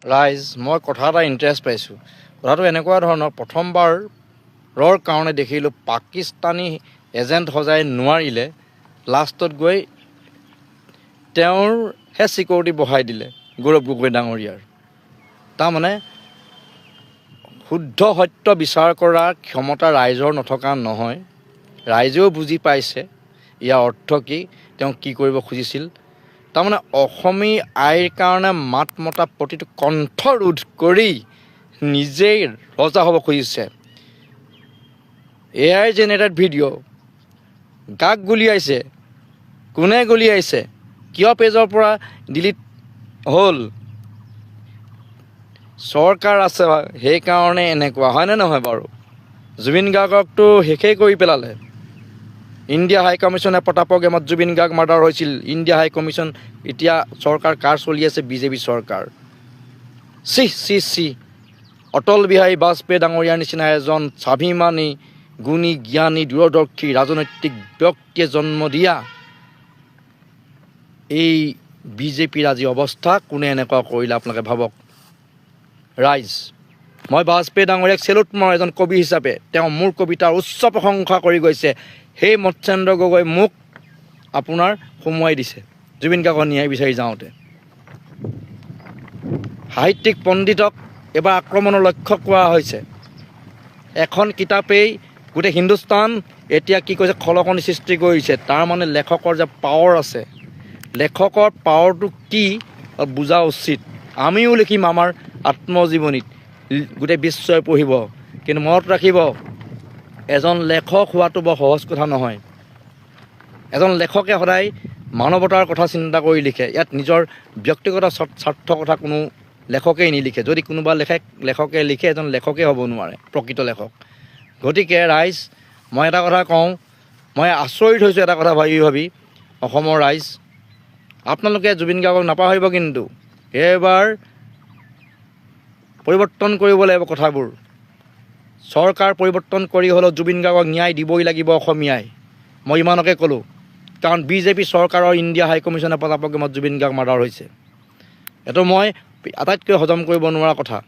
ৰাইজ মই কথা এটা ইণ্টাৰেষ্ট পাইছোঁ। কথাটো এনেকুৱা ধৰণৰ, প্ৰথমবাৰৰ কাৰণে দেখিলোঁ পাকিস্তানী এজেণ্ট সজাই নোৱাৰিলে, লাষ্টত গৈ তেওঁৰহে ছিকিউৰিটি বঢ়াই দিলে গৌৰৱ গগৈ ডাঙৰীয়াৰ। তাৰমানে শুদ্ধ সত্য বিচাৰ কৰাৰ ক্ষমতা ৰাইজৰ নথকা নহয়। ৰাইজেও বুজি পাইছে ইয়াৰ অৰ্থ কি, তেওঁ কি কৰিব খুজিছিল। তাৰমানে অসমী আইৰ কাৰণে মাত মতা প্ৰতিটো কণ্ঠ ৰোধ কৰি নিজেই ৰজা হ'ব খুজিছে। AI জেনেৰেটেড ভিডিঅ' কাক গুলিয়াইছে, কোনে গুলিয়াইছে, কিয় পেজৰ পৰা ডিলিট হ'ল, চৰকাৰ আছে সেইকাৰণে এনেকুৱা হয়নে নহয় বাৰু? জুবিন গাৰ্গকতো শেষেই কৰি পেলালে। ইণ্ডিয়া হাই কমিশ্যনে পতা প্ৰগ্ৰেমত জুবিন গাৰ্গ মাৰ্ডাৰ হৈছিল। ইণ্ডিয়া হাই কমিশ্যন এতিয়া চৰকাৰ কাৰ চলি আছে? বিজেপি চৰকাৰ। চি অটল বিহাৰী বাজপেয়ী ডাঙৰীয়াৰ নিচিনা এজন স্বাভিমানী, গুণী, জ্ঞানী, দূৰদৰ্শী ৰাজনৈতিক ব্যক্তিয়ে জন্ম দিয়া এই বিজেপিৰ আজি অৱস্থা। কোনে এনেকুৱা কৰিলে আপোনালোকে ভাবক। ৰাইজ, মই বাজপেয়ী ডাঙৰীয়াক চেলুট মাৰোঁ এজন কবি হিচাপে। তেওঁ মোৰ কবিতাৰ উচ্চ প্ৰশংসা কৰি গৈছে। সেই মৎস্যেন্দ্ৰ গগৈ মোক আপোনাৰ সোমোৱাই দিছে জুবিন গাৰ্গৰ ন্যায় বিচাৰি যাওঁতে। সাহিত্যিক পণ্ডিতক এবাৰ আক্ৰমণৰ লক্ষ্য কৰা হৈছে। এখন কিতাপেই গোটেই হিন্দুস্তান এতিয়া কি কৈছে, খলকনি সৃষ্টি কৰিছে। তাৰমানে লেখকৰ যে পাৱাৰ আছে, লেখকৰ পাৱাৰটো কি বুজা উচিত। আমিও লিখিম আমাৰ আত্মজীৱনীত, গোটেই বিশ্বই পঢ়িব। কিন্তু মনত ৰাখিব, এজন লেখক হোৱাটো বৰ সহজ কথা নহয়। এজন লেখকে সদায় মানৱতাৰ কথা চিন্তা কৰি লিখে। ইয়াত নিজৰ ব্যক্তিগত স্বাৰ্থৰ কথা কোনো লেখকেই নিলিখে। যদি কোনোবা লেখকে লিখে, এজন লেখকেই হ'ব নোৱাৰে প্ৰকৃত লেখক। গতিকে ৰাইজ, মই এটা কথা কওঁ, মই আচৰিত হৈছোঁ এটা কথা ভাবি অসমৰ ৰাইজ, আপোনালোকে জুবিন গাৰ্গক নাপাহৰিব। কিন্তু এইবাৰ পৰিৱৰ্তন কৰিব লাগিব কথাবোৰ। চৰকাৰ পৰিৱৰ্তন কৰি হ'লেও জুবিন গাৰ্গক ন্যায় দিবই লাগিব অসমীয়াই। মই ইমানকে ক'লোঁ, কাৰণ বিজেপি চৰকাৰৰ ইণ্ডিয়া হাই কমিশ্যনে পতা প্ৰগ্ৰেমত জুবিন গাৰ্গ মাৰ্ডাৰ হৈছে। এইটো মই আটাইতকৈ হজম কৰিব নোৱাৰা কথা।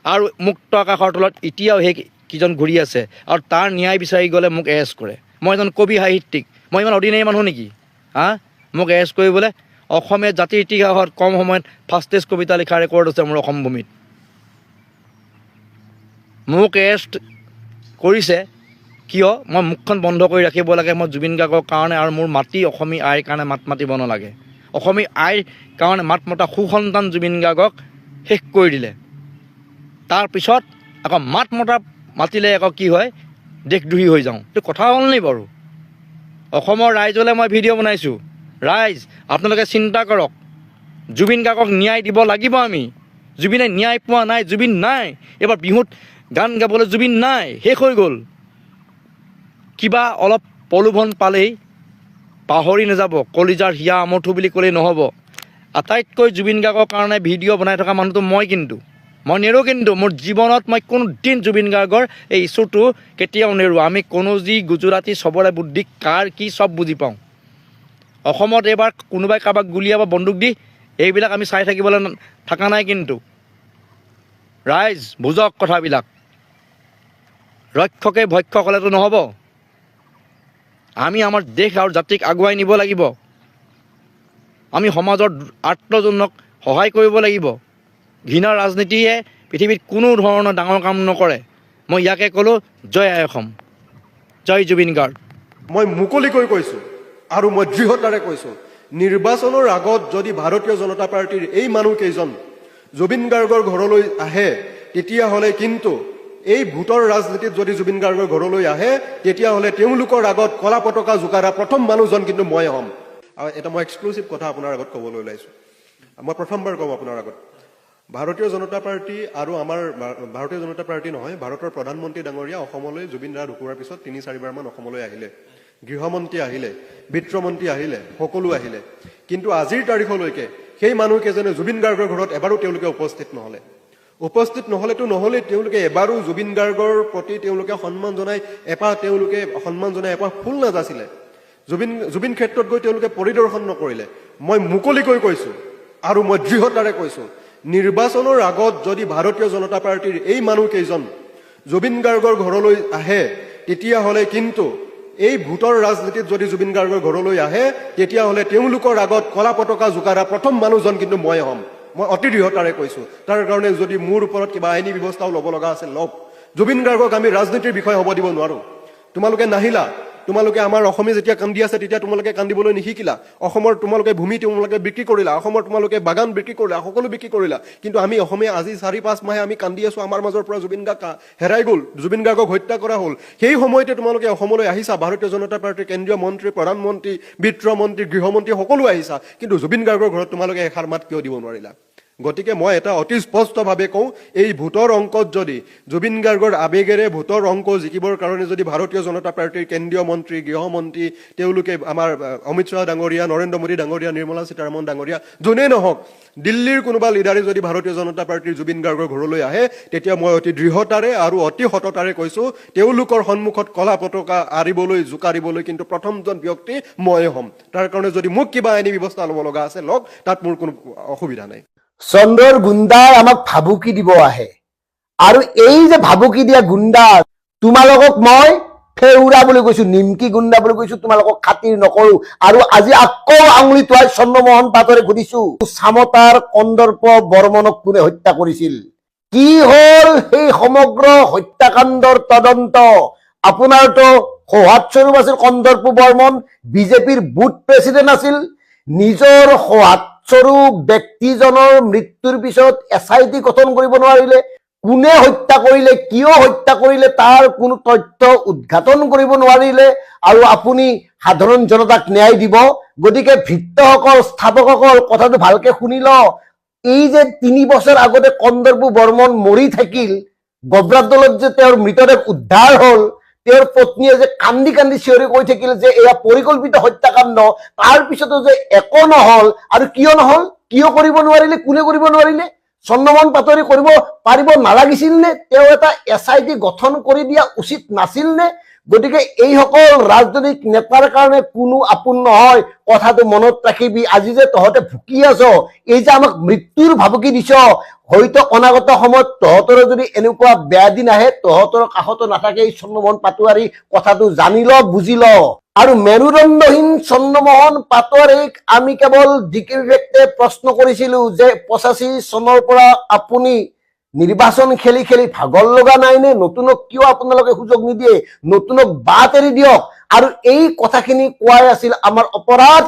আৰু মুক্ত আকাশৰ তলত এতিয়াও সেই কিজন ঘূৰি আছে, আৰু তাৰ ন্যায় বিচাৰি গ'লে মোক এৰেষ্ট কৰে। মই এজন কবি সাহিত্যিক, মই ইমান অৰ্ডিনেৰী মানুহ নেকি? মোক এৰেষ্ট কৰিবলৈ? অসমীয়া জাতিৰ ইতিহাসত কম সময়ত ফাষ্টেষ্ট কবিতা লিখা ৰেকৰ্ড আছে মোৰ অসম ভূমিত। মোক এৰেষ্ট কৰিছে কিয়? মই মুখখন বন্ধ কৰি ৰাখিব লাগে মই জুবিন গাৰ্গৰ কাৰণে, আৰু মোৰ মাটি অসমী আইৰ কাৰণে মাত মাতিব নালাগে। অসমী আইৰ কাৰণে মাত মতা সুসন্তান জুবিন গাৰ্গক শেষ কৰি দিলে। তাৰপিছত আকৌ মাতিলে আকৌ কি হয়, দেশদ্ৰোহী হৈ যাওঁ। এইটো কথা হ'ল নি বাৰু? অসমৰ ৰাইজলৈ মই ভিডিঅ' বনাইছোঁ। ৰাইজ, আপোনালোকে চিন্তা কৰক, জুবিন গাৰ্গক ন্যায় দিব লাগিব আমি। জুবিনে ন্যায় পোৱা নাই, জুবিন নাই। এইবাৰ বিহুত গান গাবলৈ জুবিন নাই, শেষ হৈ গ'ল। কিবা অলপ প্ৰলোভন পালেই পাহৰি নাযাব, কলিজাৰ হিয়া আমঠু বুলি ক'লেই নহ'ব। আটাইতকৈ জুবিন গাৰ্গৰ কাৰণে ভিডিঅ' বনাই থকা মানুহটো মই নেৰোঁ। কিন্তু মোৰ জীৱনত মই কোনো দিন জুবিন গাৰ্গৰ এই ইছ্যুটো কেতিয়াও নেৰোঁ। আমি কনৌজী, গুজৰাটী, চবৰে বুদ্ধি কাৰ কি চব বুজি পাওঁ। অসমত এইবাৰ কোনোবাই কাৰোবাক গুলিয়াব বন্দুক দি, এইবিলাক আমি চাই থাকিবলৈ থকা নাই। কিন্তু ৰাইজ বুজক কথাবিলাক। ৰক্ষকে ভক্ষক হ'লেতো নহ'ব। আমি আমাৰ দেশ আৰু জাতিক আগুৱাই নিব লাগিব। আমি সমাজৰ আৰ্তজনক সহায় কৰিব লাগিব। ঘৃণাৰ ৰাজনীতিয়ে পৃথিৱীত কোনো ধৰণৰ ডাঙৰ কাম নকৰে। মই ইয়াকে ক'লোঁ, জয় আই অসম, জয় জুবিন গাৰ্গ। মই মুকলিকৈ কৈছোঁ আৰু মই দৃঢ়তাৰে কৈছোঁ, নিৰ্বাচনৰ আগত যদি ভাৰতীয় জনতা পাৰ্টীৰ এই মানুহকেইজন জুবিন গাৰ্গৰ ঘৰলৈ আহে, তেতিয়াহ'লে কিন্তু এই ভোটৰ ৰাজনীতিত যদি জুবিন গাৰ্গৰ ঘৰলৈ আহে, তেতিয়াহ'লে তেওঁলোকৰ আগত কলা পতাকা জোকাৰা প্ৰথম মানুহজন কিন্তু মই হ'ম। আৰু এটা মই এক্সক্লুচিভ কথা আপোনাৰ আগত ক'বলৈ ওলাইছোঁ। মই প্ৰথমবাৰ ক'ম আপোনাৰ আগত, ভাৰতীয় জনতা পাৰ্টী আৰু আমাৰ ভাৰতীয় জনতা পাৰ্টী নহয়, ভাৰতৰ প্ৰধানমন্ত্ৰী ডাঙৰীয়া অসমলৈ জুবিন দা ঢুকুৱাৰ পিছত ৩-৪বাৰমান অসমলৈ আহিলে। গৃহমন্ত্ৰী আহিলে, বিত্তমন্ত্ৰী আহিলে, সকলো আহিলে। কিন্তু আজিৰ তাৰিখলৈকে সেই মানুহকেইজনে জুবিন গাৰ্গৰ ঘৰত এবাৰো তেওঁলোকে উপস্থিত নহ'লেই তেওঁলোকে এবাৰো জুবিন গাৰ্গৰ প্ৰতি তেওঁলোকে সন্মান জনাই এপাহ ফুল নাযাচিলে। জুবিন ক্ষেত্ৰত গৈ তেওঁলোকে পৰিদৰ্শন নকৰিলে। মই মুকলিকৈ কৈছোঁ আৰু মই দৃঢ়তাৰে কৈছোঁ নিৰ্বাচনৰ আগত যদি ভাৰতীয় জনতা পাৰ্টিৰ এই মানুহকেইজন জুবিন গাৰ্গৰ ঘৰলৈ আহে তেতিয়াহ'লে কিন্তু এই ভোটৰ ৰাজনীতিত যদি জুবিন গাৰ্গৰ ঘৰলৈ আহে তেতিয়াহ'লে তেওঁলোকৰ আগত কলা পতাকা জোকাৰা প্ৰথম মানুহজন কিন্তু মই হ'ম। মই অতি দৃঢ়তাৰে কৈছোঁ। তাৰ কাৰণে যদি মোৰ ওপৰত কিবা আইনী ব্যৱস্থাও ল'ব লগা আছে লওক। জুবিন গাৰ্গক আমি ৰাজনীতিৰ বিষয় হ'ব দিব নোৱাৰোঁ। তোমালোকে নাহিলা, তোমালোকে আমাৰ অসমে যেতিয়া কান্দি আছে তেতিয়া তোমালোকে কান্দিবলৈ নিশিকিলা। অসমৰ তোমালোকে ভূমি তোমালোকে বিক্ৰী কৰিলা, অসমৰ তোমালোকে বাগান বিক্ৰী কৰিলা, সকলো বিক্ৰী কৰিলা। কিন্তু আমি অসমে আজি 4-5 মাহে আমি কান্দি আছোঁ, আমাৰ মাজৰ পৰা জুবিন গাৰ্গ হেৰাই গ'ল, জুবিন গাৰ্গক হত্যা কৰা হ'ল। সেই সময়তে তোমালোকে অসমলৈ আহিছা, ভাৰতীয় জনতা পাৰ্টীৰ কেন্দ্ৰীয় মন্ত্ৰী, প্ৰধানমন্ত্ৰী, বিত্ত মন্ত্ৰী, গৃহমন্ত্ৰী সকলো আহিছা, কিন্তু জুবিন গাৰ্গৰ ঘৰত তোমালোকে এষাৰ মাত কিয় দিব নোৱাৰিলা? গতিকে মই এটা অতি স্পষ্টভাৱে কওঁ, এই ভোটৰ অংকত যদি জুবিন গাৰ্গৰ আবেগেৰে ভোটৰ অংক জিকিবৰ কাৰণে যদি ভাৰতীয় জনতা পাৰ্টীৰ কেন্দ্ৰীয় মন্ত্ৰী, গৃহমন্ত্ৰী, তেওঁলোকে আমাৰ অমিত শ্বাহ ডাঙৰীয়া, নৰেন্দ্ৰ মোদী ডাঙৰীয়া, নিৰ্মলা সীতাৰামন ডাঙৰীয়া, যোনেই নহওক, দিল্লীৰ কোনোবা লিডাৰে যদি ভাৰতীয় জনতা পাৰ্টীৰ জুবিন গাৰ্গৰ ঘৰলৈ আহে তেতিয়া মই অতি দৃঢ়তাৰে আৰু অতি সততাৰে কৈছোঁ, তেওঁলোকৰ সন্মুখত কলা পতাকা আঁৰিবলৈ জোকাৰিবলৈ কিন্তু প্ৰথমজন ব্যক্তি মই হ'ম। তাৰ কাৰণে যদি মোক কিবা আইনী ব্যৱস্থা ল'ব লগা আছে লওক, তাত মোৰ কোনো অসুবিধা নাই। চন্দ্ৰৰ গুণ্ডাই আমাক ভাবুকি দিব আহে, আৰু এই যে ভাবুকি দিয়া গুণ্ডা, তোমালোকক মই ফেউৰা বুলি কৈছো, নিমকি গুণ্ডা বুলি কৈছো, তোমালোকক খাতিৰ নকৰো। আৰু আজি আকৌ আঙুলি তোৱাই চন্দ্ৰমোহন পাটোৱাৰী সুধিছো, চামতাৰ কন্দৰ্প বৰ্মনক কোনে হত্যা কৰিছিল? কি হল সেই সমগ্ৰ হত্যাকাণ্ডৰ তদন্ত? আপোনাৰতো সৌহাৰ্দস্বৰূপ আছিল কন্দৰ্প বৰ্মন, বিজেপিৰ বুথ প্ৰেচিডেণ্ট আছিল। নিজৰ সৌহাৰ্দস্বৰূপ ব্যক্তিজনৰ মৃত্যুৰ পিছত SIT গঠন কৰিব নোৱাৰিলে, কোনে হত্যা কৰিলে, কিয় হত্যা কৰিলে তাৰ কোনো তথ্য উদ্ঘাটন কৰিব নোৱাৰিলে, আৰু আপুনি সাধাৰণ জনতাক ন্যায় দিব? গতিকে ভৃত্যসকল, স্থাপকসকল, কথাটো ভালকে শুনি ল। এই যে 3 বছৰ আগতে কন্দৰ্প বৰ্মন মৰি থাকিল, গব্ৰাদলত যে তেওঁৰ মৃতদেহ উদ্ধাৰ হল, তেওঁৰ পত্নীয়ে যে কান্দি কান্দি চিঞৰি কৈ থাকিল যে এয়া পৰিকল্পিত হত্যাকাণ্ড, তাৰ পিছতো যে একো নহল। আৰু কিয় নহল, কিয় কৰিব নোৱাৰিলে, কোনে কৰিব নোৱাৰিলে? চন্দ্ৰমোহন পাটোৱাৰী কৰিব পাৰিব নালাগিছিল নে? তেওঁ এটা SIT গঠন কৰি দিয়া উচিত নাছিল নে? গতিকে এইসকল ৰাজনৈতিক নেতাৰ কাৰণে কোনো আপোন নহয়, কথাটো মনত ৰাখিবি। আজি যে তহঁতে ভুকি আছ, এই যে আমাক মৃত্যুৰ ভাবুকি দিছ, হয়তো অনাগত সময়ত তহঁতৰ যদি এনেকুৱা বেয়া দিন আহে, তহঁতৰ কাষতো নাথাকে এই চন্দ্ৰমোহন পাটোৱাৰী। কথাটো জানি ল, বুজি ল। আৰু মেৰুদণ্ডহীন চন্দ্ৰমোহন পাটোৱাৰীক আমি কেৱল ডিকেভিক্টে প্ৰশ্ন কৰিছিলো যে 85 চনৰ পৰা আপুনি নিৰ্বাচন খেলি খেলি ভাগৰ লগা নাই নে? নতুনক কিয় আপোনালোকে সুযোগ নিদিয়ে? নতুনক বাট এৰি দিয়ক। আৰু এই কথাখিনি কোৱাই আছিল আমাৰ অপৰাধ।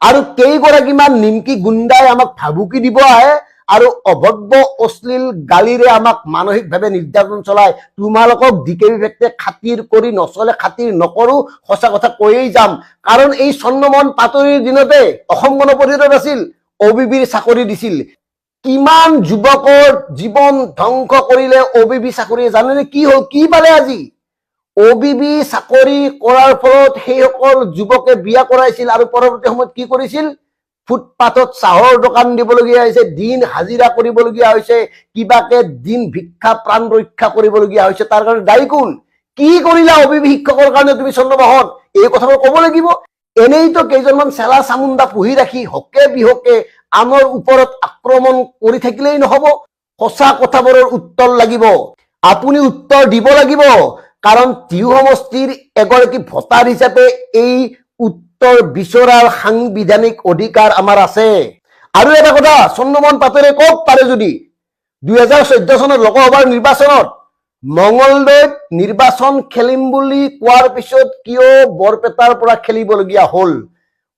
আৰু কেইগৰাকীমান নিমকি গুণ্ডাই আমাক ভাবুকি দিব আহে আৰু অভদ্ৰ অশ্লীল গালিৰে আমাক মানসিকভাৱে নিৰ্যাতন চলায়। তোমালোকক ডিকেভিক্টে খাতিৰ কৰি নচলে, খাতিৰ নকৰো, সঁচা কথা কৈয়েই যাম। কাৰণ এই চন্দ্ৰমোহন পাটোৱাৰীৰ দিনতে অসম গণ পৰিষদত আছিল, OBBৰ চাকৰি দিছিল। কিমান যুৱকৰ জীৱন ধ্বংস কৰিলে OBB চাকৰিয়ে, জানেনে কি হল, কি পালে আজি? OBB চাকৰি কৰাৰ ফলত সেইসকল যুৱকে বিয়া কৰাইছিল আৰু পৰৱৰ্তী সময়ত কি কৰিছিল? ফুটপাথত চাহৰ দোকান দিবলগীয়া হৈছে, দিন হাজিৰা কৰিবলগীয়া হৈছে, কিবাকে দিন ভিক্ষা প্ৰাণ ৰক্ষা কৰিবলগীয়া হৈছে। তাৰ কাৰণে দায়ী কোন? কি কৰিলা OBB শিক্ষকৰ কাৰণে তুমি চন্দ্ৰমোহন? এই কথাবোৰ কব লাগিব। এনেইতো কেইজনমান চেলা চামুণ্ডা পুহি ৰাখি হকে বিহকে আনৰ ওপৰত আক্ৰমণ কৰি থাকিলেই নহব। সঁচা কথাবোৰৰ উত্তৰ লাগিব, আপুনি উত্তৰ দিব লাগিব। কাৰণ টিহু সমষ্টিৰ এগৰাকী ভোটাৰ হিচাপে এই উত্তৰ বিচৰাৰ সাংবিধানিক অধিকাৰ আমাৰ আছে। আৰু এটা কথা, চন্দ্ৰমোহন পাটোৱাৰীয়ে কওক পাৰে যদি 2014 চনৰ লোকসভাৰ নিৰ্বাচনত মঙলদৈত নিৰ্বাচন খেলিম বুলি কোৱাৰ পিছত কিয় বৰপেটাৰ পৰা খেলিবলগীয়া হল?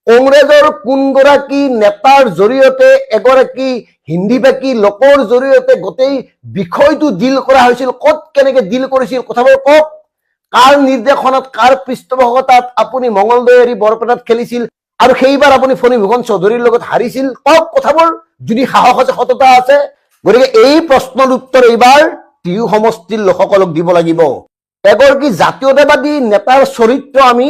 কংগ্ৰেছৰ কোনগৰাকী নেতাৰ জৰিয়তে, এগৰাকী হিন্দীভাষী লোকৰ জৰিয়তে গোটেই বিষয়টো ডিল কৰা হৈছিল? কত কেনেকে ডিল কৰিছিল কথাবোৰ কওক। কাৰ নিৰ্দেশনাত, কাৰ পৃষ্ঠপোষকতাত আপুনি মঙলদৈ এৰি বৰপেটাত খেলিছিল আৰু সেইবাৰ আপুনি ফণী ভূষণ চৌধুৰীৰ লগত হাৰিছিল? কওক কথাবোৰ, যদি সাহস আছে, সততা আছে। গতিকে এই প্ৰশ্নৰ উত্তৰ এইবাৰ টিহু সমষ্টিৰ লোকসকলক দিব লাগিব। এগৰাকী জাতীয়তাবাদী নেতাৰ চৰিত্ৰ আমি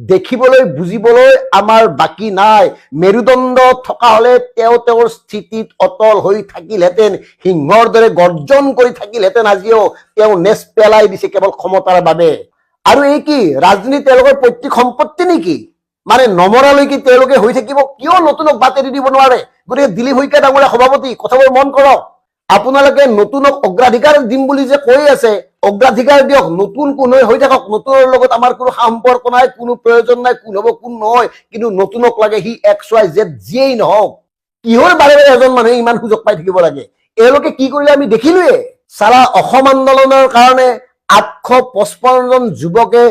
দেখিবলৈ, বুজিবলৈ আমাৰ বাকী নাই। মেৰুদণ্ড থকা হলে তেওঁ তেওঁৰ স্থিতিত অটল হৈ থাকিলহেঁতেন, সিংহৰ দৰে গৰ্জন কৰি থাকিলহেঁতেন। আজিও তেওঁ নেচ পেলাই দিছে কেৱল ক্ষমতাৰ বাবে। আৰু এই কি ৰাজনীতি তেওঁলোকৰ পৈতৃক সম্পত্তি নেকি? মানে নমৰালৈকে তেওঁলোকে হৈ থাকিব? কিয় নতুনক বাট এৰি দিব নোৱাৰে? গতিকে দিলীপ শইকীয়া ডাঙৰীয়া সভাপতি, কথাবোৰ মন কৰক। আপোনালোকে নতুনক অগ্ৰাধিকাৰ দিম বুলি যে কৈ আছে, অগ্ৰাধিকাৰ দিয়ক, নতুন কোন হৈ থাকক, নতুনৰ লগত আমাৰ কোনো সম্পৰ্ক নাই, কোনো প্ৰয়োজন নাই, কোন হ'ব কোন নহয়, কিন্তু নতুনক লাগে, সি XYZ যিয়েই নহওক। কিহৰ বাৰে বাৰে এজন মানুহে ইমান সুযোগ পাই থাকিব লাগে? এওঁলোকে কি কৰিলে আমি দেখিলোৱে। চালা অসম আন্দোলনৰ কাৰণে 855 জন যুৱকে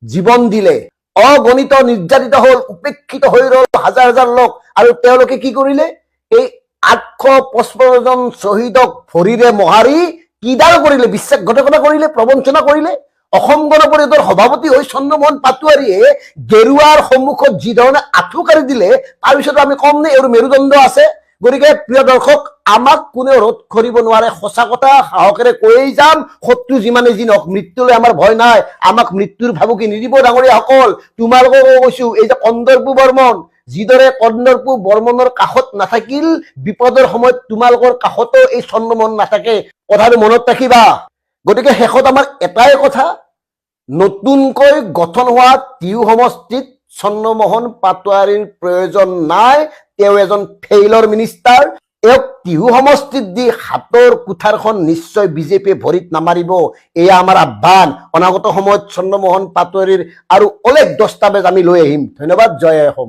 জীৱন দিলে, অগণিত নিৰ্যাতিত হল, উপেক্ষিত হৈ ৰল হাজাৰ হাজাৰ লোক, আৰু তেওঁলোকে কি কৰিলে? এই 855 জন শ্বহীদক ভৰিৰে মহাৰি কিডাল কৰিলে? বিশ্বাসঘাতকতা কৰিলে, প্ৰবঞ্চনা কৰিলে। অসম গণ পৰিষদৰ সভাপতি হৈ চন্দ্ৰমোহন পাটোৱাৰীয়ে গেৰুৱাৰ সন্মুখত যি ধৰণে আঁঠু কাঢ়ি দিলে, তাৰপিছত আমি কম নে এওঁৰ মেৰুদণ্ড আছে? গতিকে প্ৰিয় দৰ্শক, আমাক কোনেও ৰোধ কৰিব নোৱাৰে, সঁচা কথা সাহসেৰে কৈয়ে যাম। শত্ৰু যিমানে যি নহওক, মৃত্যুলৈ আমাৰ ভয় নাই, আমাক মৃত্যুৰ ভাবুকি নিদিব ডাঙৰীয়াসকল। তোমালোককো কৈছো, এই যে কন্দৰ্পু বৰ্মন, যিদৰে কন্দৰ্পু বৰ্মনৰ কাষত নাথাকিল, বিপদৰ সময়ত তোমালোকৰ কাষতো এই চন্দ্ৰমোহন নাথাকে, কথাটো মনত ৰাখিবা। গতিকে শেষত আমাৰ এটাই কথা, নতুনকৈ গঠন হোৱা টিহু সমষ্টিত চন্দ্ৰমোহন পাটোৱাৰীৰ প্ৰয়োজন নাই। তেওঁ এজন ফেইলৰ মিনিষ্টাৰ। তেওঁক টিহু সমষ্টিত দি হাতৰ কুঠাৰখন নিশ্চয় বিজেপিয়ে ভৰিত নামাৰিব। এয়া আমাৰ আহ্বান। অনাগত সময়ত চন্দ্ৰমোহন পাটোৱাৰীৰ আৰু অলেখ দস্তাবেজ আমি লৈ আহিম। ধন্যবাদ। জয় অসম।